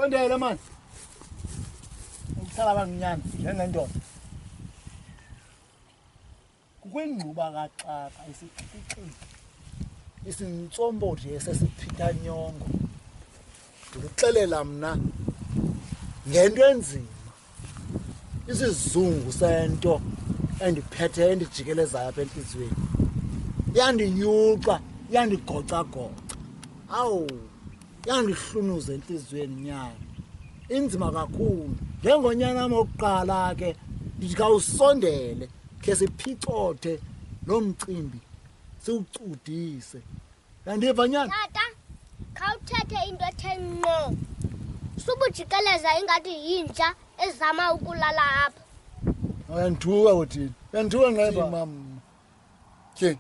sondela manje ukusala banginyana njengendoda kukwingquba kaxaka isixixixi isintshombo nje esesiphitha nyongo ndikuxelela mna ngento enzima isizungu sento endiphethe endijikelezayo apha entliziyweni yandiyuqa yandigoca-goca awu yandihlunuza entliziyweni nyana inzima kakhulu njengonyana am wokuqala ke ndithi khawusondele khe siphicothe lo mcimbi siwucudise yandiva nyana tata khawuthethe into ethe ngqo subujikeleza ingathi yinja ezama ukulala apha uyandithuka uthini uyandithuka nqeba mam ke